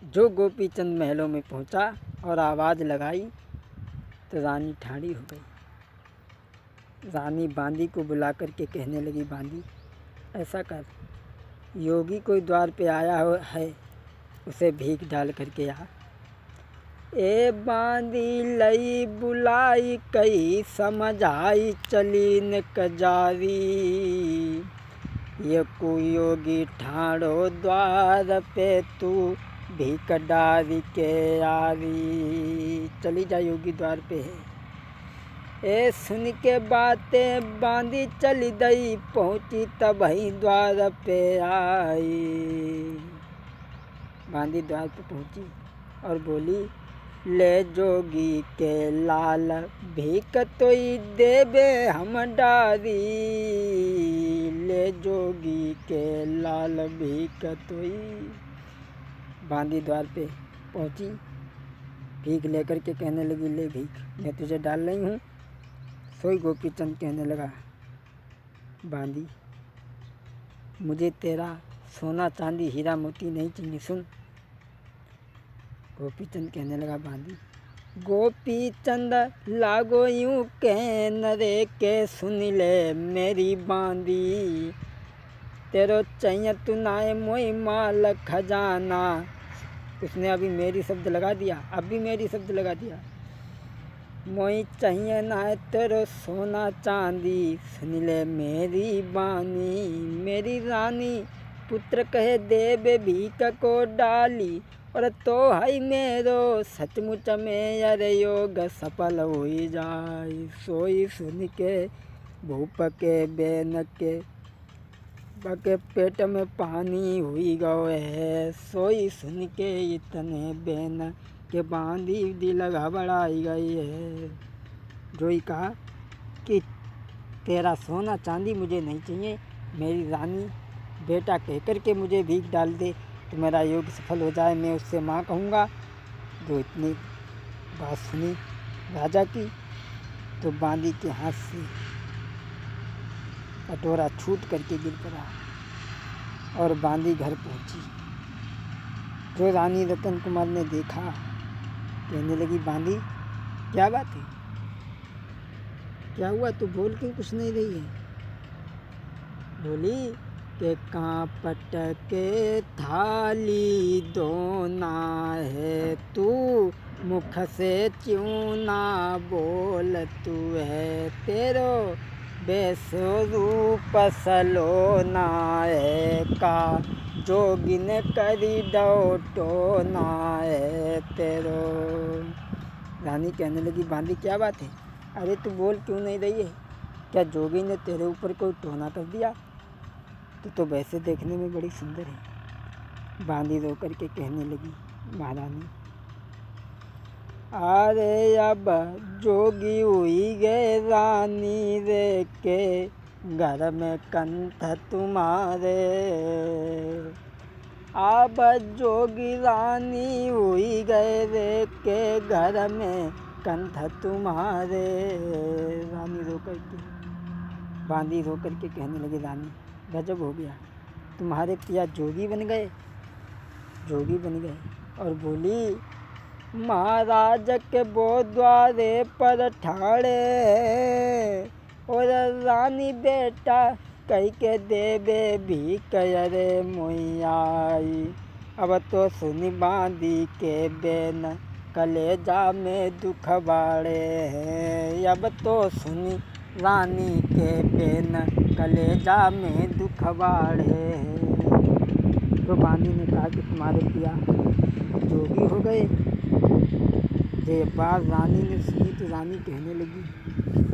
जो गोपीचंद महलों में पहुंचा और आवाज़ लगाई तो रानी ठाड़ी हो गई। रानी बांदी को बुला करके कहने लगी, बांदी ऐसा कर, योगी कोई द्वार पे आया हो है, उसे भीख डाल करके आ। ए बांदी लई बुलाई कई, समझाई चली न कजारी, ये कोई योगी ठाड़ो द्वार पे, तू भीख डारी के आरी। चली जा, योगी द्वार पे है। ए सुन के बातें बांदी चली गई, पहुंची तब ही द्वार पे आई। बांदी द्वार पे पहुंची और बोली, ले जोगी के लाल, भीख तोई देबे हम डारी, ले जोगी के लाल भीख तोई। बांदी द्वार पे पहुंची, भीख लेकर के कहने लगी, ले भीख, मैं तुझे डाल रही हूँ। सोई गोपीचंद कहने लगा, बांदी मुझे तेरा सोना चांदी हीरा मोती नहीं चाहिए, सुन। गोपीचंद कहने लगा, बांदी गोपीचंद लागो यूं कहने रे के, सुन ले मेरी बांदी, तेरो चाहिए तू नाए मोई माल खजाना। उसने अभी मेरी शब्द लगा दिया, अब भी मेरी शब्द लगा दिया। मोई चाहिए ना तेरो सोना चांदी, सुन ले मेरी बानी, मेरी रानी पुत्र कहे देवे भीख को डाली, और तो हाई मेरो सचमुच में अरे योग सफल हो जाए। सोई सुन के भूप के बेन के बके पेट में पानी हुई गए है, सोई सुन के इतने बेन के बांदी दिल घबराई गई है। जोई कहा कि तेरा सोना चांदी मुझे नहीं चाहिए, मेरी रानी बेटा कहकर के मुझे भीख डाल दे तो मेरा योग सफल हो जाए, मैं उससे माँ कहूँगा। जो इतनी बात सुनी राजा की तो बांदी के हाथ से कटोरा छूट करके गिर पड़ा और बांदी घर पहुँची। जो रानी रतन कुमार ने देखा, कहने लगी, बांदी क्या बात है, क्या हुआ, तू बोल क्यों कुछ नहीं रही है। बोली के कांपट के थाली दोना है, तू मुख से क्यों ना बोल, तू है तेरो बेसो रूप सलोना है, का जोगिन करी डोटो ना है तेरो। रानी कहने लगी, बांदी क्या बात है, अरे तू बोल क्यों नहीं रही है, क्या जोगी ने तेरे ऊपर कोई टोना कर दिया, तो वैसे देखने में बड़ी सुंदर है। बांदी रो करके कहने लगी, महारानी अरे अब जोगी हुई गए रानी रे के, घर में कंठ तुम्हारे, अब जोगी रानी हुई गए रे के, घर में कंठ तुम्हारे। रानी रो करके बांदी रो करके कहने लगी, रानी गजब हो गया, तुम्हारे पिया जोगी बन गए, जोगी बन गए। और बोली, महाराज के वो द्वारे पर ठाड़े, और रानी बेटा कह के देवे भीख अरे मोई आई। अब तो सुनी बांदी के बेन कलेजा में दुख बाड़े हैं, अब तो सुनी रानी के बेन कलेजा में दुख बाड़े हैं। तो बांदी ने कहा कि तुम्हारे पिया जोगी हो गए। ये बात रानी ने सुनी तो रानी कहने लगी,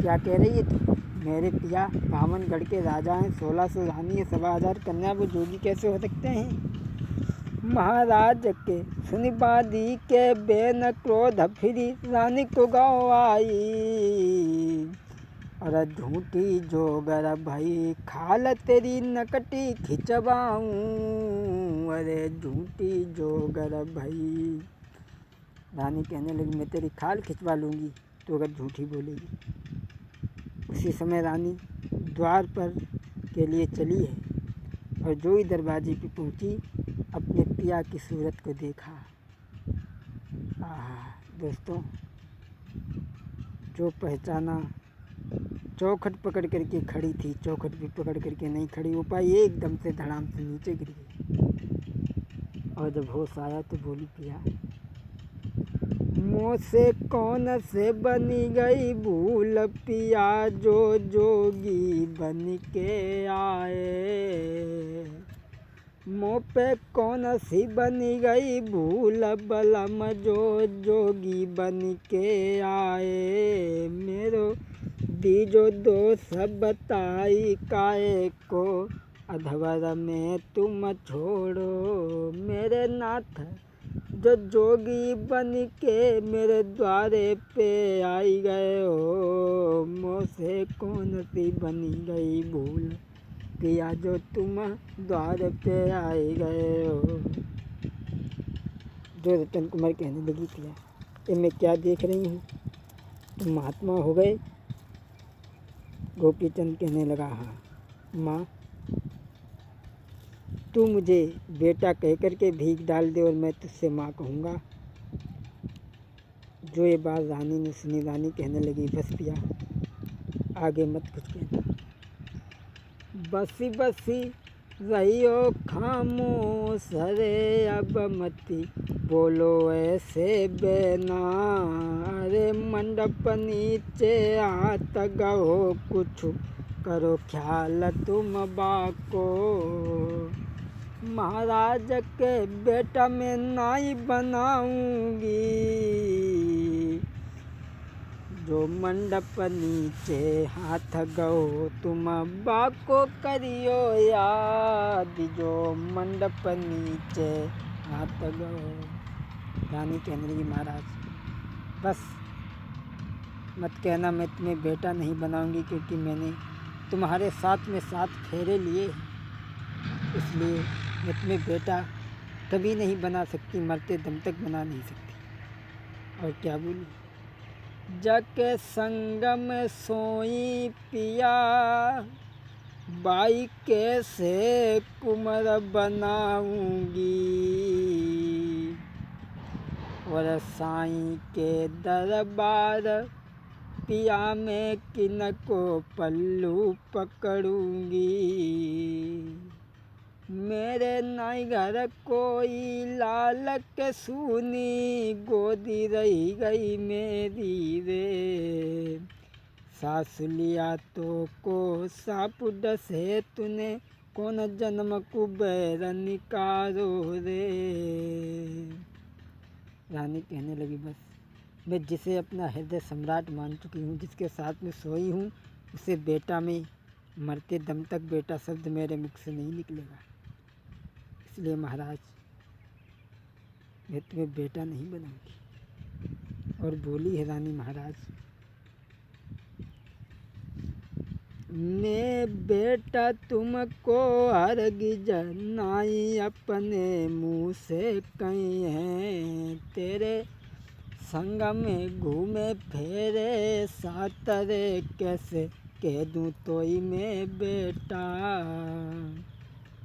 क्या कह रही है तू, मेरे पिया बामनगढ़ के राजा हैं, 1600 रानी है, 1000 कन्या, वो जोगी कैसे हो सकते हैं। महाराज के सुनी बांदी के बेन क्रोध फिरी, रानी को गाँव आई। अरे झूठी जोगर भाई खाल तेरी नकटी खिंचवाऊँ, अरे झूठी जोगर भाई। रानी कहने लगी, मैं तेरी खाल खिंचवा लूँगी तो अगर झूठी बोलेगी। उसी समय रानी द्वार पर के लिए चली है और जो ही दरवाजे पे पहुँची, अपने पिया की सूरत को देखा। आहा दोस्तों, जो पहचाना, चौखट पकड़ करके खड़ी थी, चौखट भी पकड़ करके नहीं खड़ी हो पाई, एकदम से धड़ाम से नीचे गिर गई। और जब होश आया तो बोली, पिया मुँह से कौन से बनी गई भूल, पिया जो जोगी बन के आए। मुँह पे कौन सी बनी गई भूल, बलम जो जोगी बन के आए। मेरो दीजो दोष बताई काहे को, अधवर में तुम छोड़ो। मेरे नाथ जो जोगी बन के मेरे द्वारे पे आई गए हो। मुँह से कौन सी बनी गई भूल, पिया जो तुम द्वार पे आए गए हो। जो रतन कुमार कहने लगी, पिया ये मैं क्या देख रही हूँ, तुम महात्मा हो गए। गोपीचंद कहने लगा, हाँ माँ, तू मुझे बेटा कह करके भीख डाल दे और मैं तुझसे माँ कहूँगा। जो ये बात रानी ने सुनी, रानी कहने लगी, बस पिया आगे मत कुछ कहना। बसी बसी रहियो खामोश रे, अब मती बोलो ऐसे बेना। अरे मंडप नीचे हाथ गहो, कुछ करो ख्याल तुम बाको। महाराज के बेटा मैं नाई बनाऊंगी, जो मंडप नीचे हाथ गहो तुम बाको करियो याद। जो मंडप नीचे हाथ गहो। रानी कहने लगी, महाराज बस मत कहना मैं तुम्हें बेटा नहीं बनाऊंगी, क्योंकि मैंने तुम्हारे साथ में 7 फेरे लिए, इसलिए मैं तुम्हें बेटा कभी नहीं बना सकती, मरते दम तक बना नहीं सकती। और क्या बोली, जाके संगम सोई पिया, बाई कैसे कुंवर बनाऊंगी। और साईं के दरबार पिया में किनको पल्लू पकड़ूंगी। मेरे नाई घर कोई लाल के सूनी, गोदी रही गई मेरी रे। सास लिया तो को सांप डसे तूने, कौन जन्म कुबेर निकारो रे। रानी कहने लगी, बस मैं जिसे अपना हृदय सम्राट मान चुकी हूँ, जिसके साथ में सोई हूँ, उसे बेटा में मरते दम तक बेटा शब्द मेरे मुख से नहीं निकलेगा। इसलिए महाराज मैं तुम्हें बेटा नहीं बनाऊंगी। और बोली है रानी, महाराज मैं बेटा तुमको हरगिज नाई अपने मुँह से कहीं है। तेरे संग में घूमे फेरे सातरे, कैसे कह दूँ तोई मैं बेटा।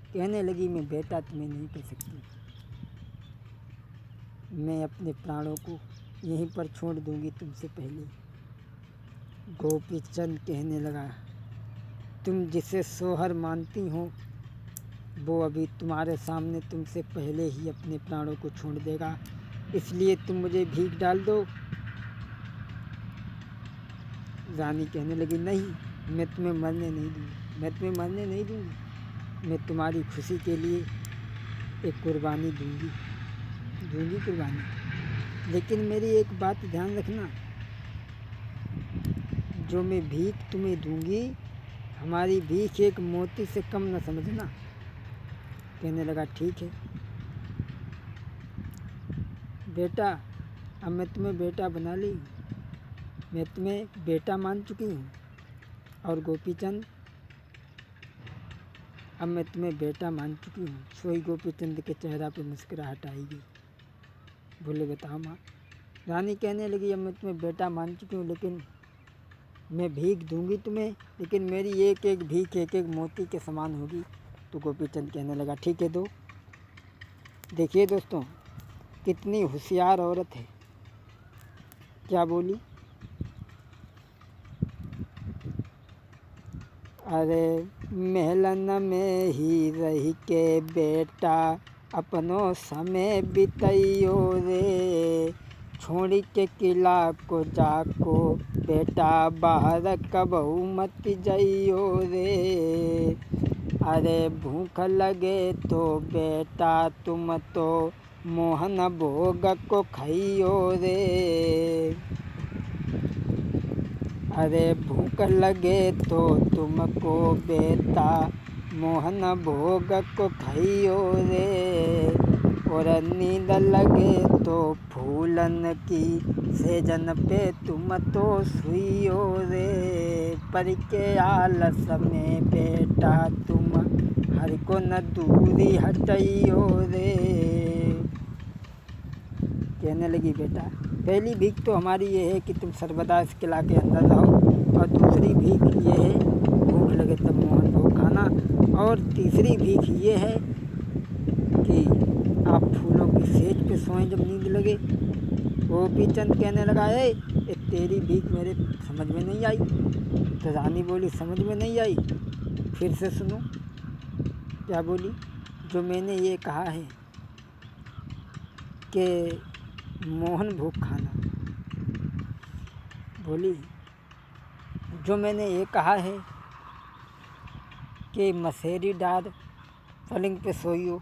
कहने लगी, मैं बेटा तुम्हें नहीं कह सकती, मैं अपने प्राणों को यहीं पर छोड़ दूंगी तुमसे पहले। गोपीचंद कहने लगा, तुम जिसे सोहर मानती हो वो अभी तुम्हारे सामने तुमसे पहले ही अपने प्राणों को छोड़ देगा, इसलिए तुम मुझे भीख डाल दो। रानी कहने लगी, नहीं मैं तुम्हें मरने नहीं दूँगी, मैं तुम्हें मरने नहीं दूँगी। मैं तुम्हारी खुशी के लिए एक कुर्बानी दूँगी कुर्बानी। लेकिन मेरी एक बात ध्यान रखना, जो मैं भीख तुम्हें दूँगी, हमारी भीख एक मोती से कम न समझना। कहने लगा, ठीक है बेटा, अब मैं तुम्हें बेटा बना ली, मैं तुम्हें बेटा मान चुकी हूँ। और गोपीचंद, अब मैं तुम्हें बेटा मान चुकी हूँ। सोई गोपीचंद के चेहरा पे मुस्कुराहट आई गई। बोले, बताओ माँ। रानी कहने लगी, अब मैं तुम्हें बेटा मान चुकी हूँ, लेकिन मैं भीख दूंगी तुम्हें, लेकिन मेरी एक एक भीख एक एक मोती के समान होगी। तो गोपीचंद कहने लगा, ठीक है दो। देखिए दोस्तों, कितनी होशियार औरत है। क्या बोली? अरे महलन में ही रही के बेटा अपनो समय बितैयो रे, छोड़ी के किला को जाको बेटा बाहर कबहू मत जइयो रे। अरे भूख लगे तो बेटा तुम तो मोहन भोग को खाइयो रे। अरे भूख लगे तो तुमको बेटा मोहन भोग को खाइयो रे। और नींद लगे तो फूलन की सेजन पे तुम तो सुइयो रे। पर के आलस में बेटा तुम हर को न दूरी हटइयो रे। कहने लगी, बेटा पहली भीख तो हमारी ये है कि तुम सर्वदा इस किला के अंदर रहो, और दूसरी भीख ये है भूख लगे तब मोहन भोग खाना, और तीसरी भीख ये है कि आप फूलों की सेज पे सोएं जब नींद लगे। गोपीचंद कहने लगा, ए तेरी भीख मेरे समझ में नहीं आई। तो रानी बोली, समझ में नहीं आई? फिर से सुनो। क्या बोली? जो मैंने ये कहा है कि मोहन भोग खाना, बोली जो मैंने ये कहा है कि मसेरी डाल पलंग पे सोइयो,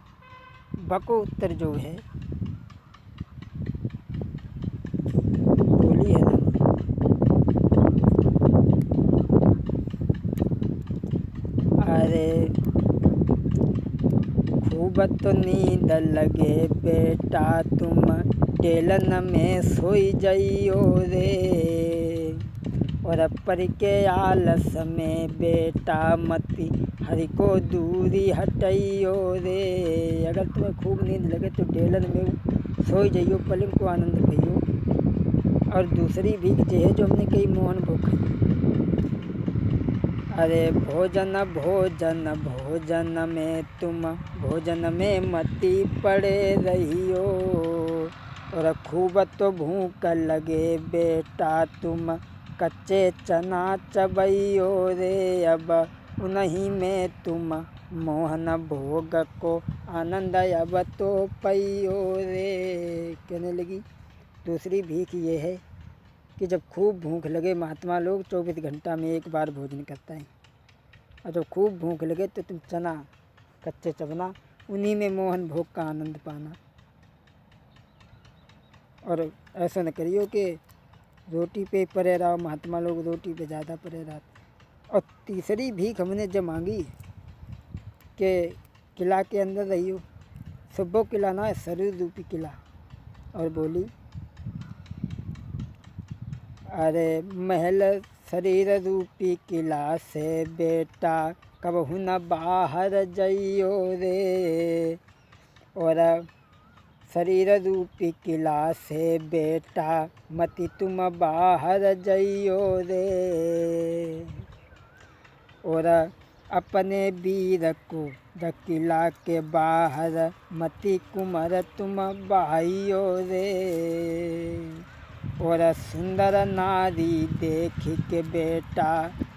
बको उत्तर जो है बोली है ना। अरे खूब तो नींद लगे बेटा तुम टेलन में सोई जइयो रे। और पर के आलस में बेटा मती हरि को दूरी हटइयो रे। अगर तुम्हें खूब नींद लगे तो टेलन में सोई जइयो, पलंग को आनंद कहियो। और दूसरी भीख जो है जो हमने कही मोहन भोग खाई। अरे भोजन भोजन भोजन में तुम भोजन में मती पड़े रहियो। और खूब तो भूख लगे बेटा तुम कच्चे चना चबइयो रे। अब उन्हीं में तुम मोहन भोग को आनंद अब तो पइयो रे। कहने लगी, दूसरी भीख ये है कि जब खूब भूख लगे, महात्मा लोग 24 घंटा में एक बार भोजन करता है, और जब खूब भूख लगे तो तुम चना कच्चे चबना, उन्हीं में मोहन भोग का आनंद पाना। और ऐसा न करियो कि रोटी पे पड़े रहो। महात्मा लोग रोटी पे ज़्यादा पड़े रहते। और तीसरी भीख हमने जब मांगी कि किला के अंदर रहियो, सुबह किला ना है, शरीर रूपी किला। और बोली, अरे महल शरीर रूपी किला से बेटा कबहू न बाहर जइयो रे। और शरीर रूपी किला से बेटा मति तुम बाहर जइयो रे। और अपने वीर को किला के बाहर मति कुमर तुम बहाइयो रे। और सुंदर नारी देख के बेटा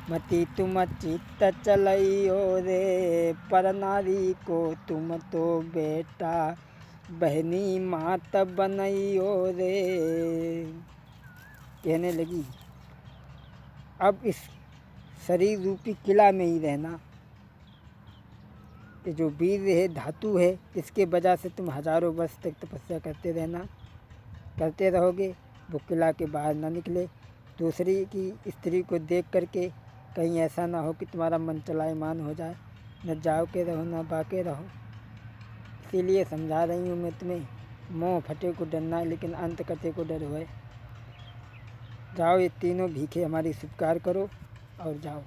मति तुम चित्त चलइयो रे। पर नारी को तुम तो बेटा बहनी मात बनइयो रे। कहने लगी, अब इस शरीर रूपी किला में ही रहना। ये जो वीर है, धातु है, इसके वजह से तुम हजारों वर्ष तक तपस्या करते रहोगे। वो किला के बाहर ना निकले। दूसरी की स्त्री को देख करके कहीं ऐसा ना हो कि तुम्हारा मन चलायमान हो जाए। न जाओ के रहो न बाके रहो। इसीलिए समझा रही हूँ मैं तुम्हें, मोह फटे को डरना है लेकिन अंत कटे को डर है। जाओ, ये तीनों भीखें हमारी स्वीकार करो और जाओ।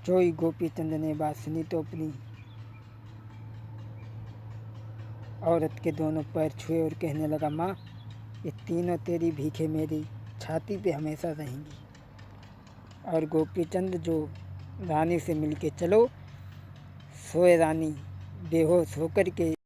जो ही गोपीचंद ने बात सुनी तो अपनी औरत के दोनों पैर छुए और कहने लगा, माँ ये तीनों तेरी भीखें मेरी छाती पे हमेशा रहेंगी। और गोपीचंद जो रानी से मिलके चलो, सोए रानी बेहोश होकर के